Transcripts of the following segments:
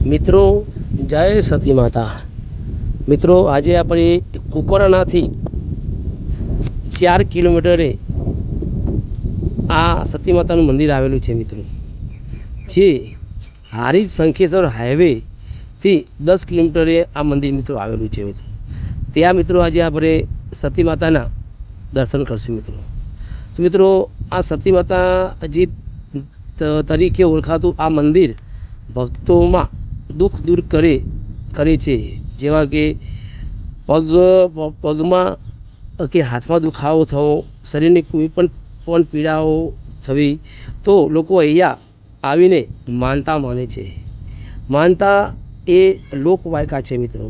મિત્રો જય સતી માતા। મિત્રો આજે આપણે કુકરાણાથી 4 કિલોમીટરે આ સતી માતાનું મંદિર આવેલું છે મિત્રો, જે હારીજ શંખેશ્વર હાઈવેથી 10 કિલોમીટરે આ મંદિર મિત્રો આવેલું છે મિત્રો। ત્યાં મિત્રો આજે આપણે સતી માતાના દર્શન કરશું મિત્રો। તો મિત્રો આ સતી માતાજી તરીકે ઓળખાતું આ મંદિર ભક્તોમાં દુઃખ દૂર કરે છે, જેવા કે પગમાં કે હાથમાં દુખાવો થવો, શરીરની કોઈ પણ પીડાઓ થવી, તો લોકો અહીંયા આવીને માનતા માને છે। માનતા એ લોકવાયકા છે મિત્રો,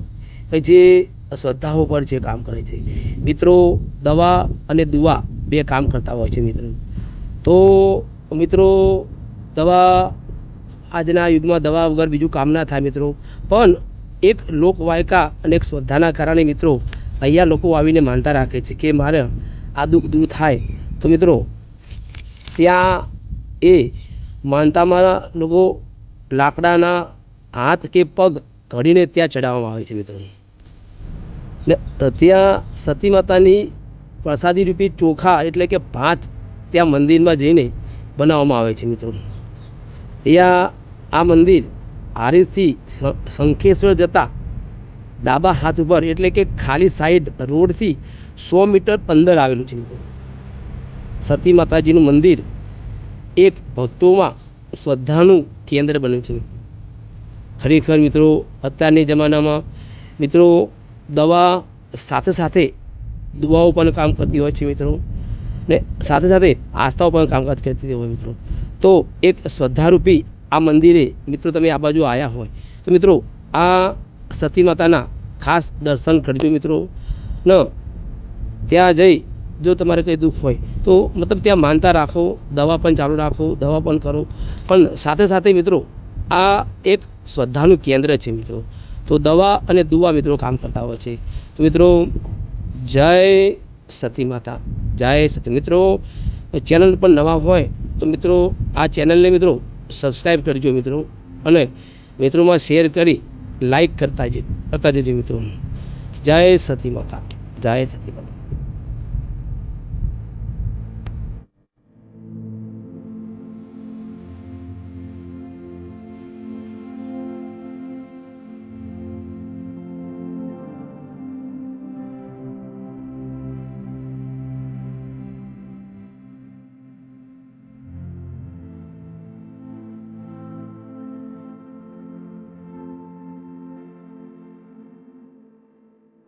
કે જે શ્રદ્ધાઓ પર જે કામ કરે છે મિત્રો। દવા અને દુઆ બે કામ કરતા હોય છે મિત્રો। તો મિત્રો દવા આજના યુગમાં દવા વગર બીજું કામ ના થાય મિત્રો, પણ એક લોકવાયકા અને એક શ્રદ્ધાના કારણે મિત્રો અહીંયા લોકો આવીને માનતા રાખે છે કે મારે આ દુઃખ દૂર થાય। તો મિત્રો ત્યાં એ માનતામાં લોકો લાકડાના હાથ કે પગ ઘડીને ત્યાં ચડાવવામાં આવે છે મિત્રો। ને ત્યાં સતી માતાની પ્રસાદી રૂપી ચોખા એટલે કે ભાત ત્યાં મંદિરમાં જઈને બનાવવામાં આવે છે મિત્રો। અહીંયા આ મંદિર હારીજથી શંખેશ્વર જતા ડાબા હાથ ઉપર એટલે કે ખાલી સાઈડ રોડથી 100 મીટર અંદર આવેલું છે મિત્રો। સતી માતાજીનું મંદિર એક ભક્તોમાં શ્રદ્ધાનું કેન્દ્ર બન્યું છે। ખરેખર મિત્રો અત્યારની જમાનામાં મિત્રો દવા સાથે સાથે દુઆઓ પણ કામ કરતી હોય છે મિત્રો, ને સાથે સાથે આસ્થાઓ પણ કામકાજ કરતી હોય મિત્રો। તો એક શ્રદ્ધારૂપી આ મંદિરે મિત્રો તમે આ બાજુ આવ્યા હોય તો મિત્રો આ સતી માતાના ખાસ દર્શન કરજો મિત્રો। ન ત્યાં જઈ જો તમારે કંઈ દુઃખ હોય તો મતલબ ત્યાં માનતા રાખો, દવા પણ ચાલુ રાખો, દવા પણ કરો, પણ સાથે સાથે મિત્રો આ એક શ્રદ્ધાનું કેન્દ્ર છે મિત્રો। તો દવા અને દુઆ મિત્રો કામ કરતા હોય છે। તો મિત્રો જય સતી માતા, જય સતી। મિત્રો ચેનલ પર નવા હોય તો મિત્રો આ ચેનલને મિત્રો સબસ્ક્રાઈબ કરજો મિત્રો, અને મિત્રોમાં શેર કરી લાઈક કરતા જજો મિત્રો। જય સતી માતા, જય સતી માતા।